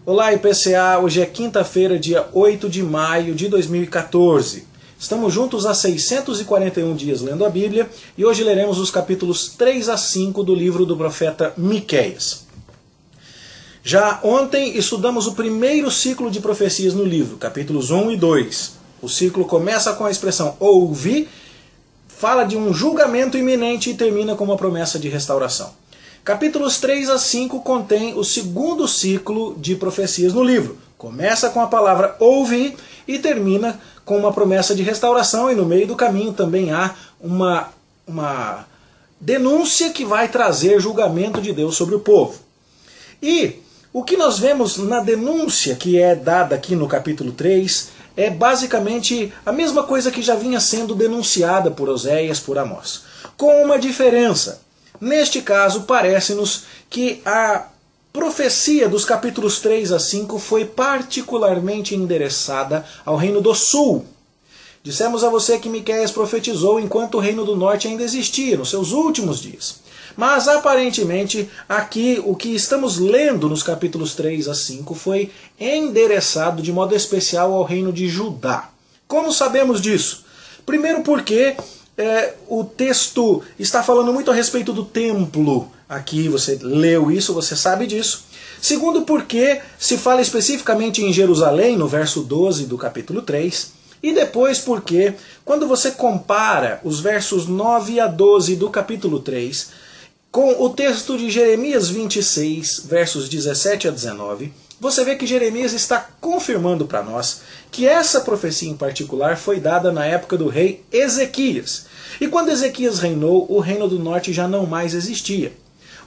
Olá IPCA, hoje é quinta-feira, dia 8 de maio de 2014. Estamos juntos há 641 dias lendo a Bíblia e hoje leremos os capítulos 3 a 5 do livro do profeta Miqueias. Já ontem estudamos o primeiro ciclo de profecias no livro, capítulos 1 e 2. O ciclo começa com a expressão ouvi, fala de um julgamento iminente e termina com uma promessa de restauração. Capítulos 3 a 5 contém o segundo ciclo de profecias no livro. Começa com a palavra ouvi e termina com uma promessa de restauração, e no meio do caminho também há uma denúncia que vai trazer julgamento de Deus sobre o povo. E o que nós vemos na denúncia que é dada aqui no capítulo 3 é basicamente a mesma coisa que já vinha sendo denunciada por Oséias, por Amós, com uma diferença. Neste caso, parece-nos que a profecia dos capítulos 3 a 5 foi particularmente endereçada ao Reino do Sul. Dissemos a você que Miqueias profetizou enquanto o Reino do Norte ainda existia, nos seus últimos dias. Mas aparentemente aqui o que estamos lendo nos capítulos 3 a 5 foi endereçado de modo especial ao Reino de Judá. Como sabemos disso? Primeiro porque o texto está falando muito a respeito do templo. Aqui você leu isso, você sabe disso. Segundo porque se fala especificamente em Jerusalém, no verso 12 do capítulo 3. E depois porque, quando você compara os versos 9 a 12 do capítulo 3 com o texto de Jeremias 26, versos 17 a 19, você vê que Jeremias está confirmando para nós que essa profecia em particular foi dada na época do rei Ezequias. E quando Ezequias reinou, o Reino do Norte já não mais existia.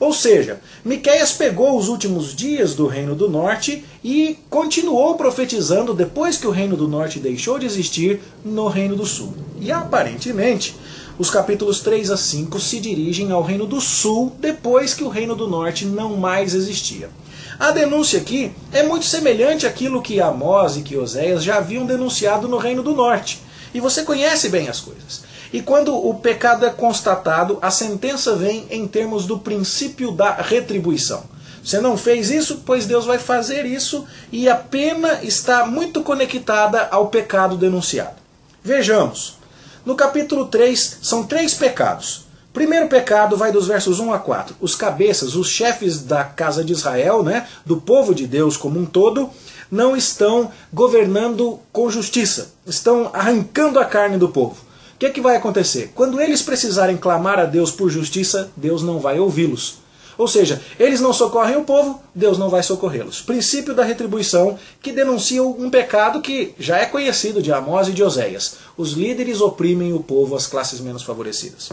Ou seja, Miqueias pegou os últimos dias do Reino do Norte e continuou profetizando depois que o Reino do Norte deixou de existir no Reino do Sul. E aparentemente, os capítulos 3 a 5 se dirigem ao Reino do Sul depois que o Reino do Norte não mais existia. A denúncia aqui é muito semelhante àquilo que Amós e que Oséias já haviam denunciado no Reino do Norte. E você conhece bem as coisas. E quando o pecado é constatado, a sentença vem em termos do princípio da retribuição. Você não fez isso, pois Deus vai fazer isso, e a pena está muito conectada ao pecado denunciado. Vejamos. No capítulo 3 são 3 pecados. O primeiro pecado vai dos versos 1 a 4. Os cabeças, os chefes da casa de Israel, do povo de Deus como um todo, não estão governando com justiça. Estão arrancando a carne do povo. O que vai acontecer? Quando eles precisarem clamar a Deus por justiça, Deus não vai ouvi-los. Ou seja, eles não socorrem o povo, Deus não vai socorrê-los. Princípio da retribuição que denuncia um pecado que já é conhecido de Amós e de Oséias. Os líderes oprimem o povo, as classes menos favorecidas.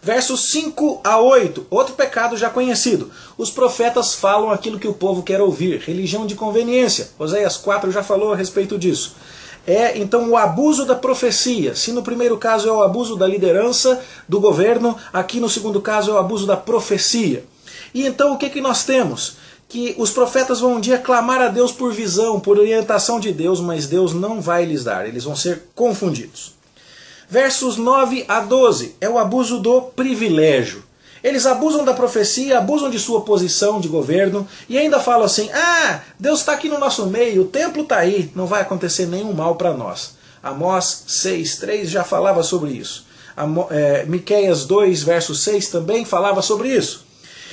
Versos 5 a 8, outro pecado já conhecido. Os profetas falam aquilo que o povo quer ouvir, religião de conveniência. Oséias 4 já falou a respeito disso. Então o abuso da profecia. Se no primeiro caso é o abuso da liderança do governo, aqui no segundo caso é o abuso da profecia. E então o que nós temos? Que os profetas vão um dia clamar a Deus por visão, por orientação de Deus, mas Deus não vai lhes dar, eles vão ser confundidos. Versos 9 a 12 é o abuso do privilégio. Eles abusam da profecia, abusam de sua posição de governo e ainda falam assim, Deus está aqui no nosso meio, o templo está aí, não vai acontecer nenhum mal para nós. Amós 6:3 já falava sobre isso. Miqueias 2, verso 6 também falava sobre isso.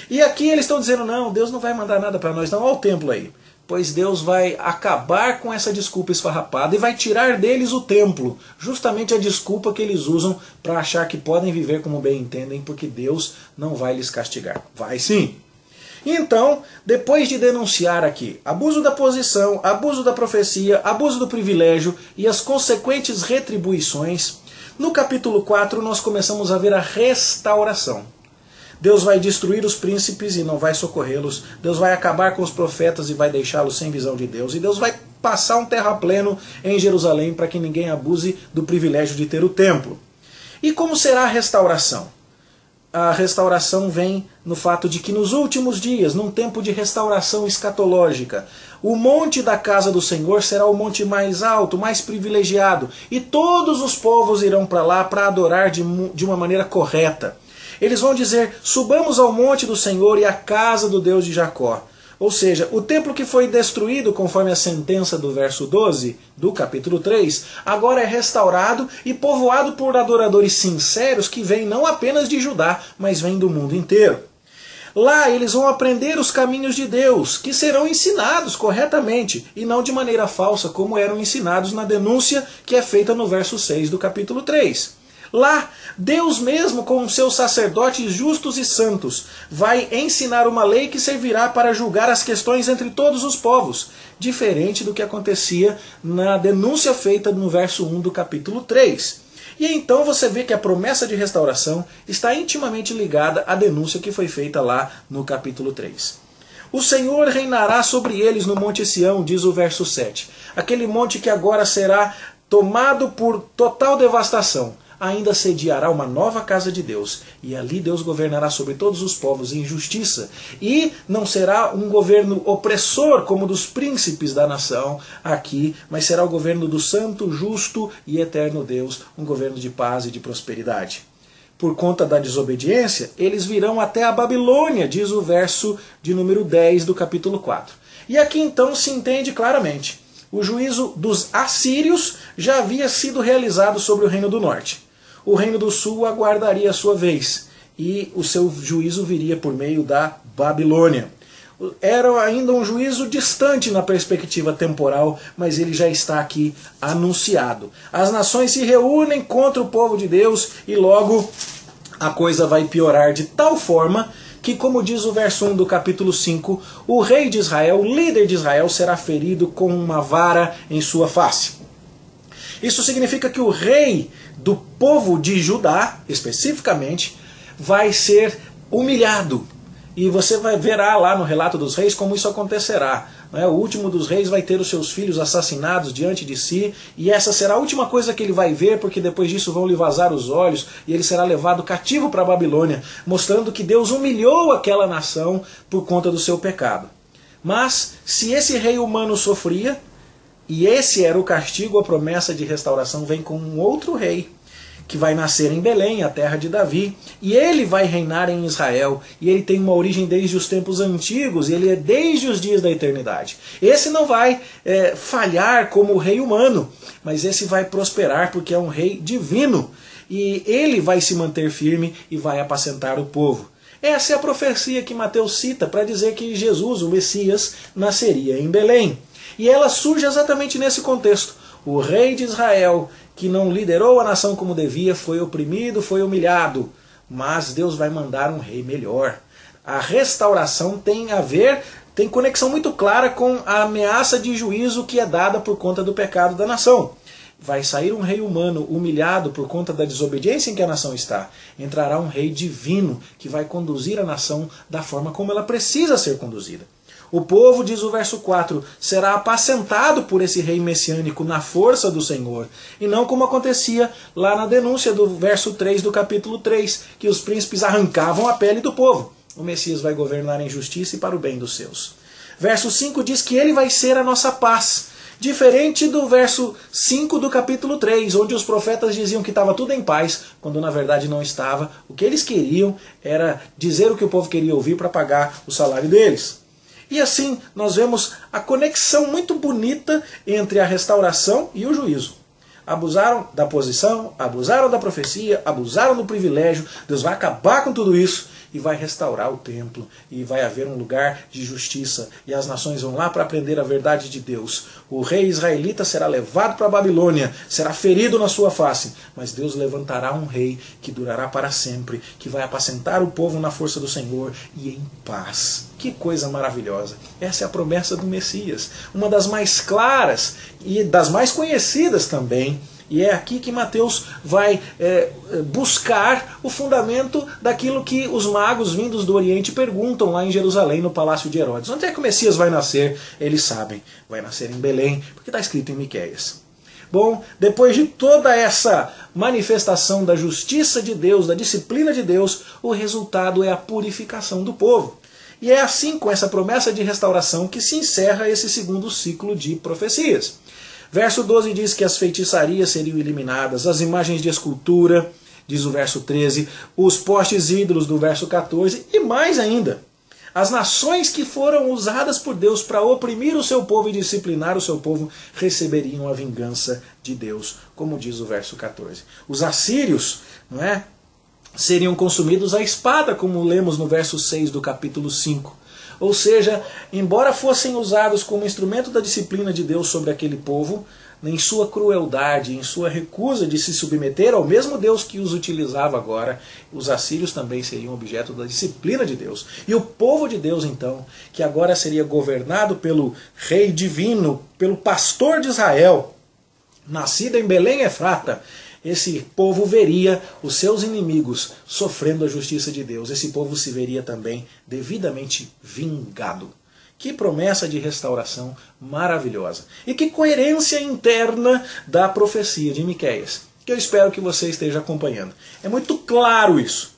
E aqui eles estão dizendo, não, Deus não vai mandar nada para nós, não, olha o templo aí. Pois Deus vai acabar com essa desculpa esfarrapada e vai tirar deles o templo. Justamente a desculpa que eles usam para achar que podem viver como bem entendem, porque Deus não vai lhes castigar. Vai sim. Então, depois de denunciar aqui abuso da posição, abuso da profecia, abuso do privilégio e as consequentes retribuições, no capítulo 4 nós começamos a ver a restauração. Deus vai destruir os príncipes e não vai socorrê-los. Deus vai acabar com os profetas e vai deixá-los sem visão de Deus. E Deus vai passar um terrapleno em Jerusalém para que ninguém abuse do privilégio de ter o templo. E como será a restauração? A restauração vem no fato de que nos últimos dias, num tempo de restauração escatológica, o monte da casa do Senhor será o monte mais alto, mais privilegiado. E todos os povos irão para lá para adorar de uma maneira correta. Eles vão dizer, subamos ao monte do Senhor e à casa do Deus de Jacó. Ou seja, o templo que foi destruído conforme a sentença do verso 12 do capítulo 3, agora é restaurado e povoado por adoradores sinceros que vêm não apenas de Judá, mas vêm do mundo inteiro. Lá eles vão aprender os caminhos de Deus, que serão ensinados corretamente e não de maneira falsa, como eram ensinados na denúncia que é feita no verso 6 do capítulo 3. Lá, Deus mesmo, com seus sacerdotes justos e santos, vai ensinar uma lei que servirá para julgar as questões entre todos os povos, diferente do que acontecia na denúncia feita no verso 1 do capítulo 3. E então você vê que a promessa de restauração está intimamente ligada à denúncia que foi feita lá no capítulo 3. O Senhor reinará sobre eles no Monte Sião, diz o verso 7. Aquele monte que agora será tomado por total devastação. Ainda sediará uma nova casa de Deus, e ali Deus governará sobre todos os povos em justiça, e não será um governo opressor como dos príncipes da nação aqui, mas será o governo do santo, justo e eterno Deus, um governo de paz e de prosperidade. Por conta da desobediência, eles virão até a Babilônia, diz o verso de número 10 do capítulo 4. E aqui então se entende claramente, o juízo dos assírios já havia sido realizado sobre o reino do norte. O reino do sul aguardaria a sua vez, e o seu juízo viria por meio da Babilônia. Era ainda um juízo distante na perspectiva temporal, mas ele já está aqui anunciado. As nações se reúnem contra o povo de Deus e logo a coisa vai piorar de tal forma que, como diz o verso 1 do capítulo 5, o rei de Israel, o líder de Israel, será ferido com uma vara em sua face. Isso significa que o rei do povo de Judá, especificamente, vai ser humilhado. E você verá lá no relato dos reis como isso acontecerá. O último dos reis vai ter os seus filhos assassinados diante de si, e essa será a última coisa que ele vai ver, porque depois disso vão lhe vazar os olhos, e ele será levado cativo para a Babilônia, mostrando que Deus humilhou aquela nação por conta do seu pecado. Mas, se esse rei humano sofria, e esse era o castigo, a promessa de restauração vem com um outro rei, que vai nascer em Belém, a terra de Davi, e ele vai reinar em Israel, e ele tem uma origem desde os tempos antigos, e ele é desde os dias da eternidade. Esse não vai falhar como o rei humano, mas esse vai prosperar porque é um rei divino, e ele vai se manter firme e vai apacentar o povo. Essa é a profecia que Mateus cita para dizer que Jesus, o Messias, nasceria em Belém. E ela surge exatamente nesse contexto. O rei de Israel, que não liderou a nação como devia, foi oprimido, foi humilhado. Mas Deus vai mandar um rei melhor. A restauração tem conexão muito clara com a ameaça de juízo que é dada por conta do pecado da nação. Vai sair um rei humano humilhado por conta da desobediência em que a nação está. Entrará um rei divino que vai conduzir a nação da forma como ela precisa ser conduzida. O povo, diz o verso 4, será apacentado por esse rei messiânico na força do Senhor, e não como acontecia lá na denúncia do verso 3 do capítulo 3, que os príncipes arrancavam a pele do povo. O Messias vai governar em justiça e para o bem dos seus. Verso 5 diz que ele vai ser a nossa paz, diferente do verso 5 do capítulo 3, onde os profetas diziam que estava tudo em paz, quando na verdade não estava. O que eles queriam era dizer o que o povo queria ouvir para pagar o salário deles. E assim nós vemos a conexão muito bonita entre a restauração e o juízo. Abusaram da posição, abusaram da profecia, abusaram do privilégio. Deus vai acabar com tudo isso e vai restaurar o templo. E vai haver um lugar de justiça. E as nações vão lá para aprender a verdade de Deus. O rei israelita será levado para a Babilônia, será ferido na sua face. Mas Deus levantará um rei que durará para sempre, que vai apacentar o povo na força do Senhor e em paz. Que coisa maravilhosa. Essa é a promessa do Messias. Uma das mais claras e das mais conhecidas também. E é aqui que Mateus vai buscar o fundamento daquilo que os magos vindos do Oriente perguntam lá em Jerusalém, no palácio de Herodes. Onde é que o Messias vai nascer? Eles sabem. Vai nascer em Belém, porque está escrito em Miqueias. Bom, depois de toda essa manifestação da justiça de Deus, da disciplina de Deus, o resultado é a purificação do povo. E é assim, com essa promessa de restauração, que se encerra esse segundo ciclo de profecias. Verso 12 diz que as feitiçarias seriam eliminadas, as imagens de escultura, diz o verso 13, os postes ídolos do verso 14, e mais ainda. As nações que foram usadas por Deus para oprimir o seu povo e disciplinar o seu povo receberiam a vingança de Deus, como diz o verso 14. Os assírios, não é, seriam consumidos à espada, como lemos no verso 6 do capítulo 5. Ou seja, embora fossem usados como instrumento da disciplina de Deus sobre aquele povo, em sua crueldade, em sua recusa de se submeter ao mesmo Deus que os utilizava agora, os assírios também seriam objeto da disciplina de Deus. E o povo de Deus, então, que agora seria governado pelo rei divino, pelo pastor de Israel, nascido em Belém Efrata, esse povo veria os seus inimigos sofrendo a justiça de Deus. Esse povo se veria também devidamente vingado. Que promessa de restauração maravilhosa. E que coerência interna da profecia de Miqueias, que eu espero que você esteja acompanhando. É muito claro isso.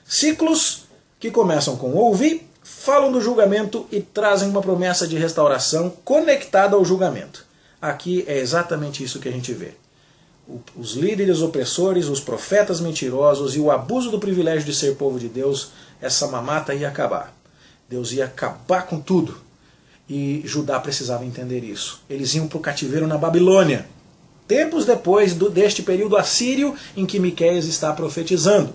Ciclos que começam com ouvir, falam do julgamento e trazem uma promessa de restauração conectada ao julgamento. Aqui é exatamente isso que a gente vê. Os líderes opressores, os profetas mentirosos e o abuso do privilégio de ser povo de Deus, essa mamata ia acabar. Deus ia acabar com tudo. E Judá precisava entender isso. Eles iam para o cativeiro na Babilônia, tempos depois deste período assírio em que Miqueias está profetizando.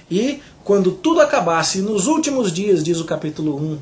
E quando tudo acabasse, nos últimos dias, diz o capítulo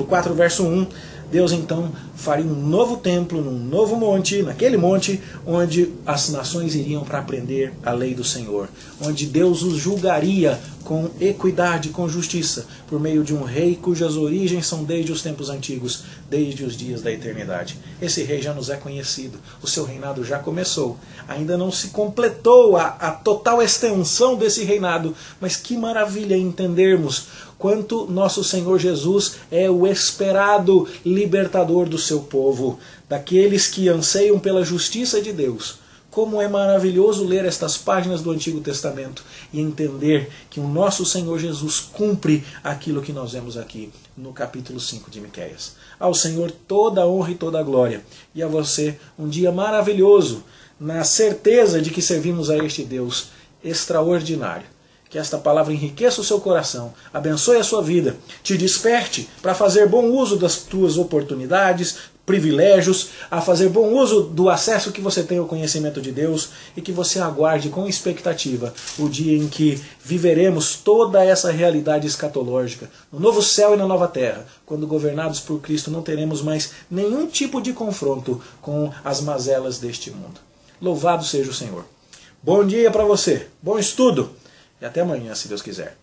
4, verso 1, Deus então faria um novo templo, num novo monte, naquele monte onde as nações iriam para aprender a lei do Senhor, onde Deus os julgaria com equidade, com justiça, por meio de um rei cujas origens são desde os tempos antigos, desde os dias da eternidade. Esse rei já nos é conhecido, o seu reinado já começou, ainda não se completou a total extensão desse reinado, mas que maravilha entendermos quanto nosso Senhor Jesus é o esperado libertador do seu povo, daqueles que anseiam pela justiça de Deus. Como é maravilhoso ler estas páginas do Antigo Testamento e entender que o nosso Senhor Jesus cumpre aquilo que nós vemos aqui no capítulo 5 de Miqueias. Ao Senhor toda a honra e toda a glória, e a você um dia maravilhoso, na certeza de que servimos a este Deus extraordinário. Que esta palavra enriqueça o seu coração, abençoe a sua vida, te desperte para fazer bom uso das tuas oportunidades, privilégios, a fazer bom uso do acesso que você tem ao conhecimento de Deus e que você aguarde com expectativa o dia em que viveremos toda essa realidade escatológica, no novo céu e na nova terra, quando governados por Cristo não teremos mais nenhum tipo de confronto com as mazelas deste mundo. Louvado seja o Senhor. Bom dia para você, bom estudo! E até amanhã, se Deus quiser.